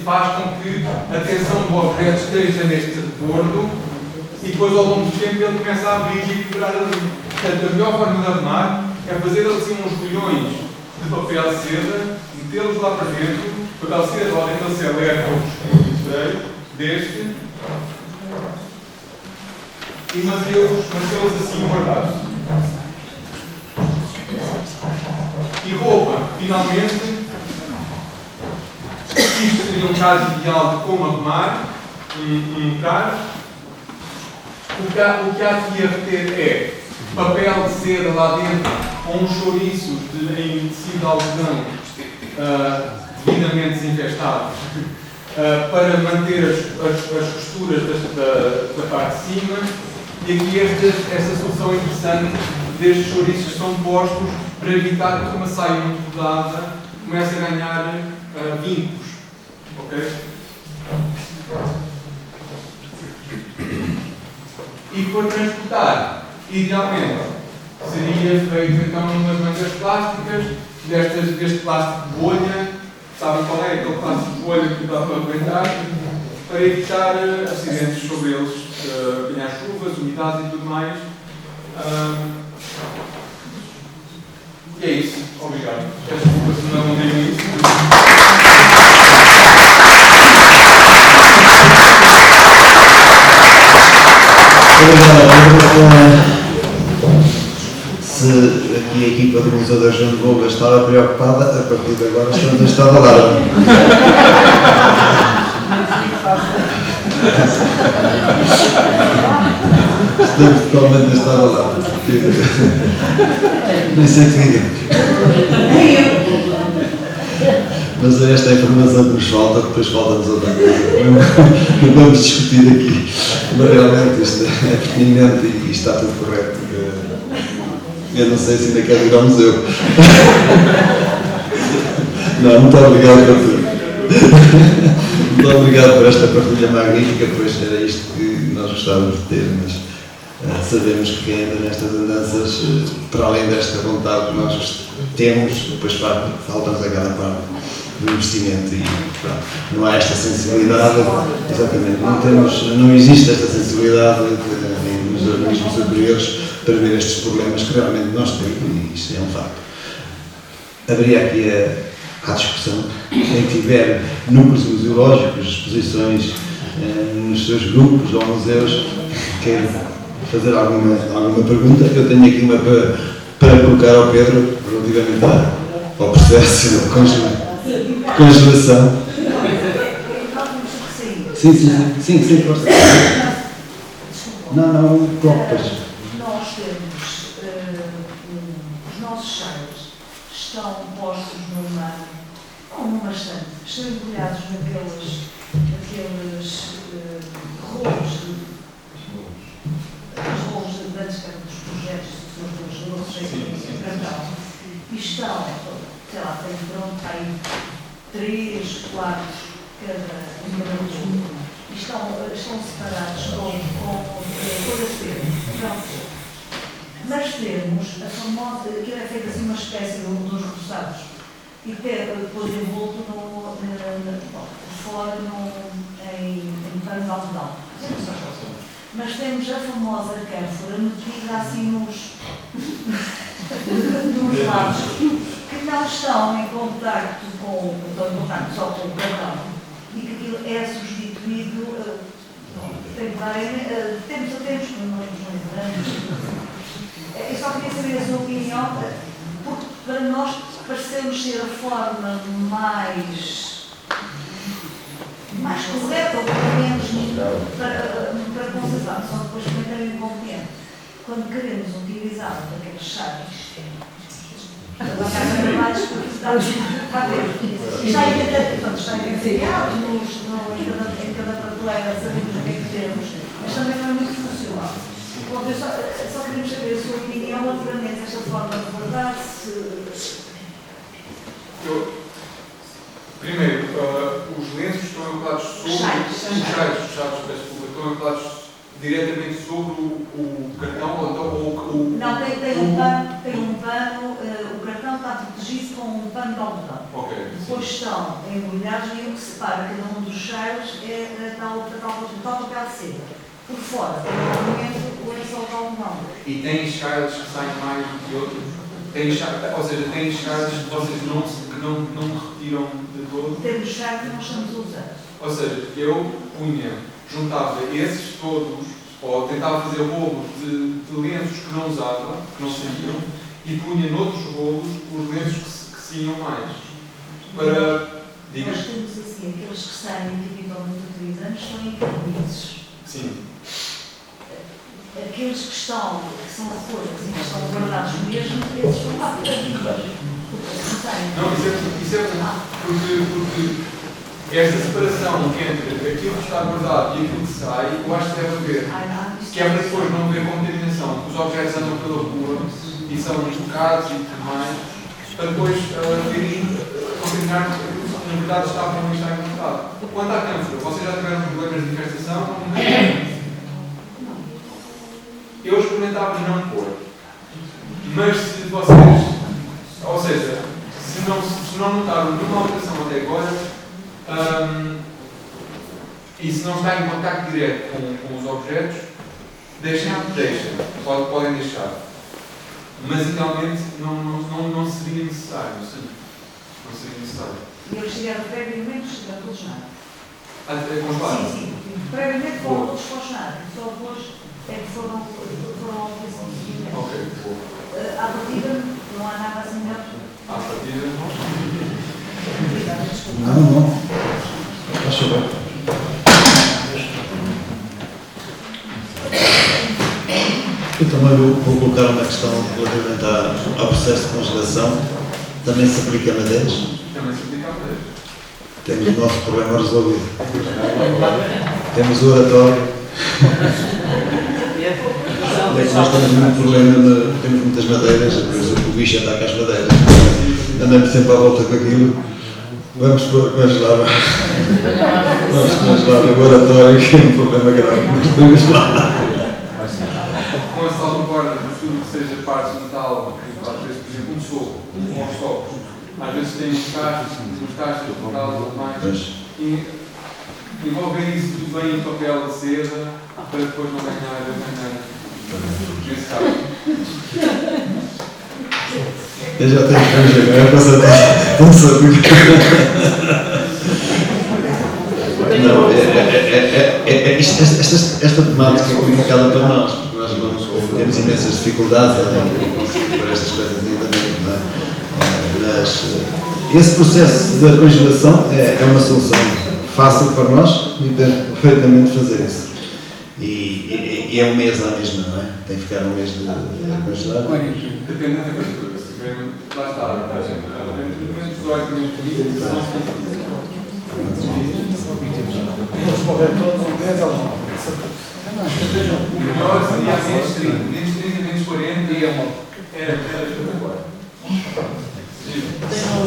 S2: faz com que a tensão do objeto esteja neste retorno e depois ao longo do tempo ele começa a abrir e quebrar ali. Portanto, a melhor forma de arrumar é fazer assim uns bolhões de papel seda, metê-los lá para dentro, papel seda podem então ser leve deste, e mantê-los assim guardados. E roupa, finalmente, isto seria um caso ideal de como arrumar um carro. O que há aqui a reter é papel de seda lá dentro, com uns chouriços em tecido de algodão devidamente desinfestados, para manter as costuras da parte de cima. E aqui esta solução interessante destes chouriços que são postos para evitar que uma saia muito rodada comece a ganhar vincos. Ok? E para transportar, idealmente, seria feito então umas mangas plásticas, deste plástico de bolha. Sabem qual é? Aquele plástico de bolha que dá para aguentar, para evitar acidentes sobre eles, apanhar chuvas, umidades e tudo mais. E é isso. Obrigado. Desculpa se não dei isso.
S1: Se aqui a equipa de Museu da João de Boga estava preocupada, a partir de agora estamos em estado de alarme. Estamos totalmente em estado de alarme. Nem sei o que diga. Mas esta é a informação que nos falta, depois falta-nos outra coisa. Não vamos discutir aqui. Mas realmente isto é pertinente e está tudo correto. Eu não sei se ainda quero ir ao museu. Não, muito obrigado por tudo. Muito obrigado por esta partilha magnífica, pois era isto que nós gostávamos de ter, mas sabemos que ainda nestas andanças, para além desta vontade que nós temos, depois falta-nos a cada parte do investimento e pronto, não há esta sensibilidade, exatamente, não existe esta sensibilidade nos organismos superiores para ver estes problemas que realmente nós temos, e isto é um facto. Haveria aqui à discussão, quem tiver núcleos museológicos, exposições nos seus grupos ou museus, quer fazer alguma pergunta. Eu tenho aqui uma para colocar ao Pedro, relativamente ao processo de congelação. Sim, força. Não, preocupas.
S3: Nós temos, os nossos cheiros estão postos numa estante, estão embrulhados naqueles rolos de grandes dos projetos, dos nossos cheiros, e estão, sei lá, tem pronto, aí 3 quadros cada um, e estão separados com folhas de seda. Mas temos a famosa, que é feita assim uma espécie dos roçados, e depois envolto fora em pano de algodão. mas temos a famosa cânfora metida assim nos lados, que não estão em contacto só com o cartão, e que aquilo é substituído temporariamente, temos a tempos, como nós nos lembramos. Eu só queria saber a sua opinião, porque para nós parecemos ser a forma mais correta, ou pelo menos para conservar, só depois comentário inconveniente. Quando queremos utilizar aqueles sites, está identificado em cada prateleira, sabemos o que é que temos, mas também não é muito funcional. Bom, eu só queríamos saber a sua opinião relativamente a esta forma de abordar-se.
S2: Primeiro, os lenços estão alocados sobre os sites, estão alocados diretamente sobre o cartão ou
S3: não, tem um pano, o cartão está protegido com um pano de algodão.
S2: Ok.
S3: Depois estão embrulhados e o que separa cada um dos cheiros é tal papel de seda. Por fora, normalmente o lençol de algodão.
S2: E tem cheiros que saem mais do que outros? Ou seja, tem cheiros que vocês não retiram de todo?
S3: Temos cheiros que nós estamos a usar.
S2: Ou seja, eu juntava esses todos, ou tentava fazer rolos de lenços que não usava, que não saíam, e punha noutros rolos os lenços que se iam mais.
S3: Nós temos assim, aqueles que saem e que habitualmente utilizamos estão incluídos.
S2: Sim.
S3: Aqueles que são folhas e que estão guardados mesmo, esses estão lá para
S2: não, isso é porque esta separação entre aquilo que está guardado e aquilo que sai, eu acho que deve haver. Que é para depois não haver contaminação, porque os objetos andam pela rua e são tocados e tudo mais, para depois virem contaminar, na verdade estavam a estar encontrado. Quanto à cânfora, vocês já tiveram problemas de infestação? Eu experimentava não pôr. Mas se vocês, ou seja, se não notaram nenhuma alteração até agora, e se não está em contacto direto com os objetos, deixem, podem deixar. Mas idealmente não seria necessário, sim. Não seria necessário.
S3: E eles chegaram previamente, chegaram todos nada.
S2: Até congelado?
S3: Sim. Previamente foram todos congelar. Só depois é que foram ao seguimento.
S2: Ok, boa.
S3: À partida não há nada assim melhor.
S2: À partida
S1: Não. Acho bem. Eu também vou colocar uma questão relativamente ao processo de congelação. Também se aplica a madeiras?
S2: também se aplica a madeiras.
S1: Temos o nosso problema resolvido. Temos o oratório. Nós temos um problema, temos muitas madeiras, depois o bicho ataca as madeiras. Andamos sempre à volta com aquilo. Vamos congelar o oratório, que é um problema grave. Vamos lá.
S2: Com a salvaguarda de tudo que seja parte de metal, às vezes, por exemplo, um soco, uns socos, às vezes tem uns cachos de metal mais. E envolver isso tudo bem em papel de seda para depois não ganhar nesse caso.
S1: Eu já tenho que ver, é passar não sabia. Não, esta temática é complicada para nós, porque nós temos imensas dificuldades para estas coisas de andamento, não é? Mas esse processo da congelação é uma solução fácil para nós e podemos perfeitamente fazer isso. E é um mês à mesma, não é? Tem que ficar um mês de congelar.
S2: Depende da temperatura. Lá está. Entre 18 e 20
S4: Vamos correr todos um mês ou não?
S2: o melhor seria menos 30, menos 30, menos 40 e era espetacular.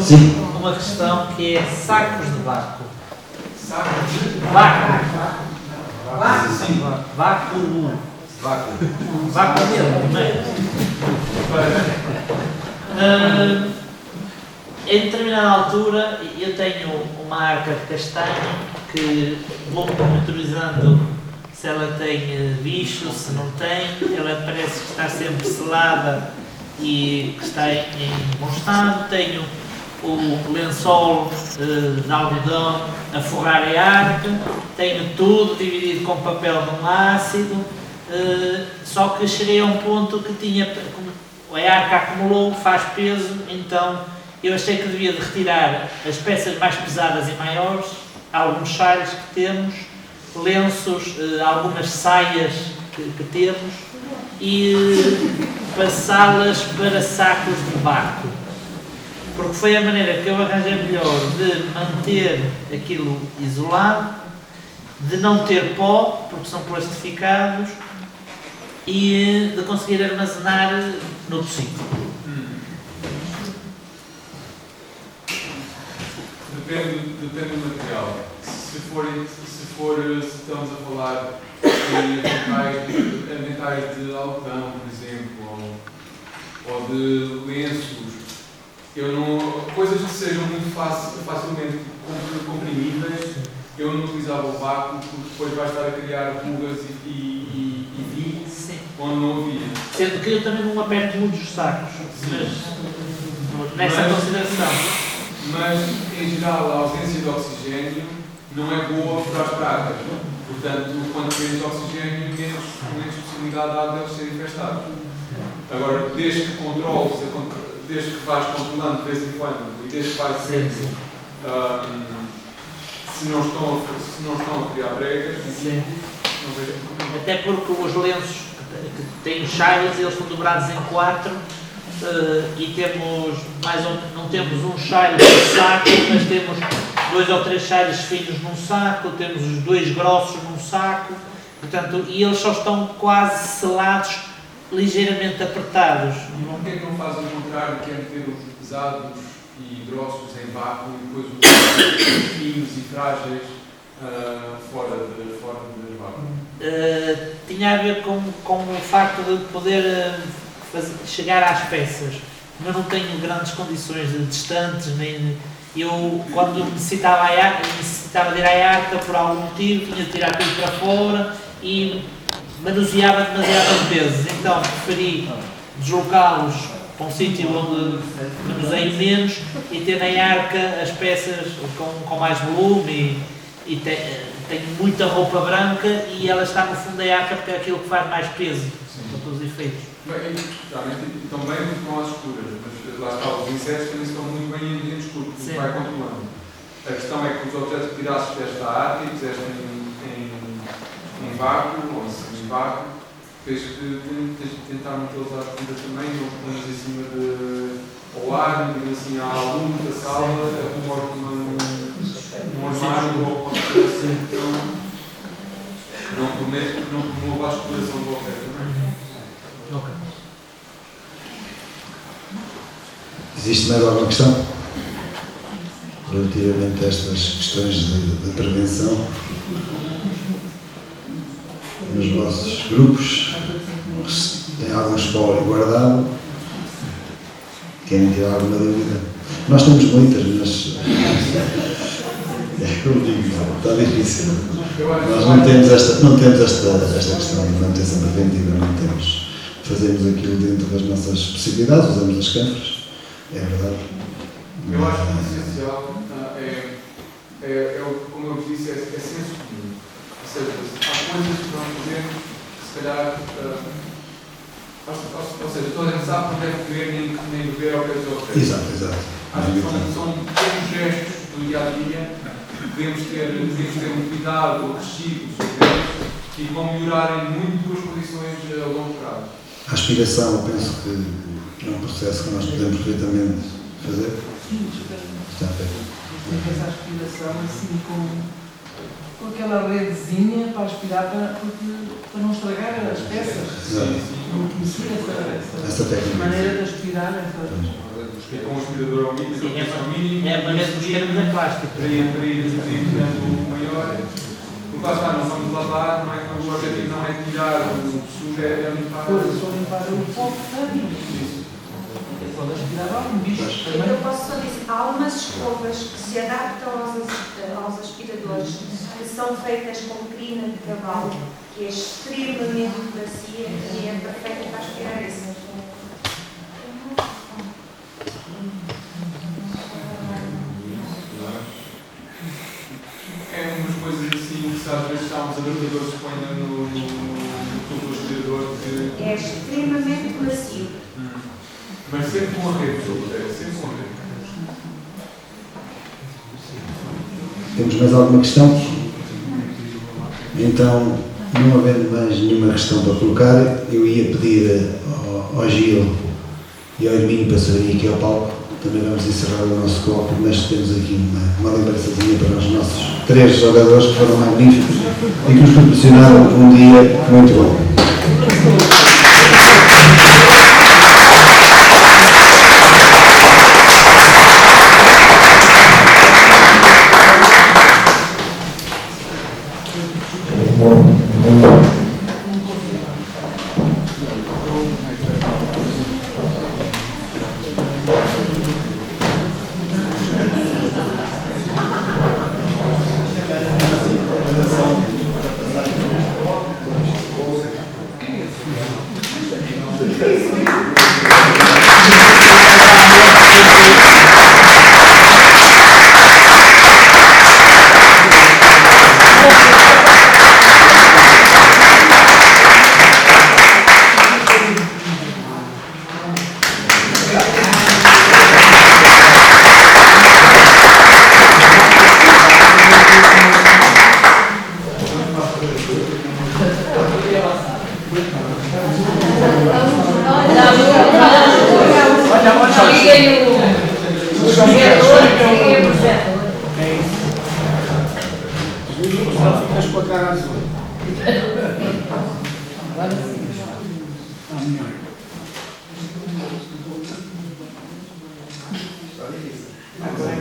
S1: Sim.
S5: Tenho uma questão que é sacos de vácuo.
S2: Sacos de
S5: Vácuo.
S2: Sim.
S5: Vácuo. Vácuo mesmo, não é? Em determinada altura, eu tenho uma arca de castanho que vou monitorizando se ela tem bicho, se não tem. Ela parece que está sempre selada e que está em bom estado. Tenho o lençol de algodão a forrar a arca, tenho tudo dividido com papel de um ácido, só que cheguei a um ponto que a arca acumulou, faz peso, então eu achei que devia de retirar as peças mais pesadas e maiores, alguns chales que temos, lenços, algumas saias que temos e passá-las para sacos de barco. Porque foi a maneira que eu arranjei melhor de manter aquilo isolado, de não ter pó, porque são plastificados, e de conseguir armazenar no tecido.
S2: Depende do material. Se estamos a falar de aventais de algodão, por exemplo, ou de lenços, coisas que sejam muito facilmente comprimíveis, eu não utilizava o vácuo, porque depois vai estar a criar rugas e vinhos onde não havia.
S5: Sendo que eu também não aperto muitos sacos, nessa consideração.
S2: Mas, em geral, a ausência de oxigênio não é boa para as pragas. Portanto, quanto menos oxigênio, menos possibilidade há de eles serem infestados. Agora, desde que vais controlando de vez em quando e desde que vais sempre, se não estão a criar pregas, não vejo problema.
S5: Até porque os lenços que têm chales, eles são dobrados em 4 e temos não temos um chale por saco, mas temos 2 ou 3 chales finos num saco, temos os 2 grossos num saco, portanto, e eles só estão quase selados, ligeiramente apertados.
S2: Por que é que não faz o contrário, que é meter os pesados e grossos em vácuo e depois os finos e frágeis fora de vácuo?
S5: Tinha a ver com o facto de poder chegar às peças. Eu não tenho grandes condições de distantes, nem eu, quando necessitava de ir à arca por algum motivo, tinha de tirar tudo para fora e manuseava demasiadas vezes, então preferi deslocá-los para um sítio onde manuseio menos e ter na arca as peças com mais volume e tenho muita roupa branca e ela está no fundo da arca porque é aquilo que faz mais peso para todos os efeitos.
S2: Bem, também com as escuras, mas lá está, os insetos também estão muito bem em ambiente escuro, porque vai controlando. A questão é que os objetos que tirasses desta arca e puseste em vácuo ou em semi-vácuo, tens que tentar metê-los à escura também, não pões em cima ao ar, não assim à luz da sala, num armário ou qualquer coisa assim, então não promova a exploração do objeto.
S5: Okay.
S1: Existe mais alguma questão relativamente a estas questões de prevenção nos vossos grupos? Tem algum espólio guardado? Querem tirar alguma dúvida? Nós temos muitas, mas é como digo, está difícil. Nós não temos esta questão de manutenção preventiva, não temos. Fazemos aquilo dentro das nossas possibilidades, usamos as câmaras, é verdade.
S2: Eu acho que o essencial como eu disse, é senso comum. Ou seja, há coisas que nós podemos, se calhar, ou seja, toda a gente sabe que não deve comer nem beber ao pé dos outros.
S1: Exato.
S2: Acho que são pequenos gestos do dia a dia que devemos ter um cuidado acrescido sobre eles e que vão melhorarem muito as condições a longo prazo.
S1: A aspiração, eu penso que é um processo que nós podemos perfeitamente fazer. Está feito.
S6: Essa aspiração assim com aquela redezinha para aspirar para não estragar as peças. Não conhecia essa maneira de aspirar.
S2: Com o aspirador ao mínimo,
S5: É a maneira de buscar na plástica.
S2: para ir dando maior. Porque lá está, não vamos lavar, não é que o objetivo não é tirar o sujo, é limpar.
S6: Só limpar o pó, pode aspirar algum bicho também.
S7: Eu posso só dizer, há algumas escovas que se adaptam aos aspiradores que são feitas com crina de cavalo, que é extremamente macia e é perfeita para aspirar isso.
S2: É umas coisas assim que às vezes há uns adaptadores que põem no tubo do aspirador que...
S7: É extremamente macio.
S2: Mas sempre com a rede, sempre com a rede.
S1: Temos mais alguma questão? Então, não havendo mais nenhuma questão para colocar, eu ia pedir ao Gil e ao Hermínio para subir aqui ao palco. Também vamos encerrar o nosso copo, mas temos aqui uma lembrançazinha para os nossos 3 jogadores que foram magníficos e que nos proporcionaram um dia muito bom.
S4: Agora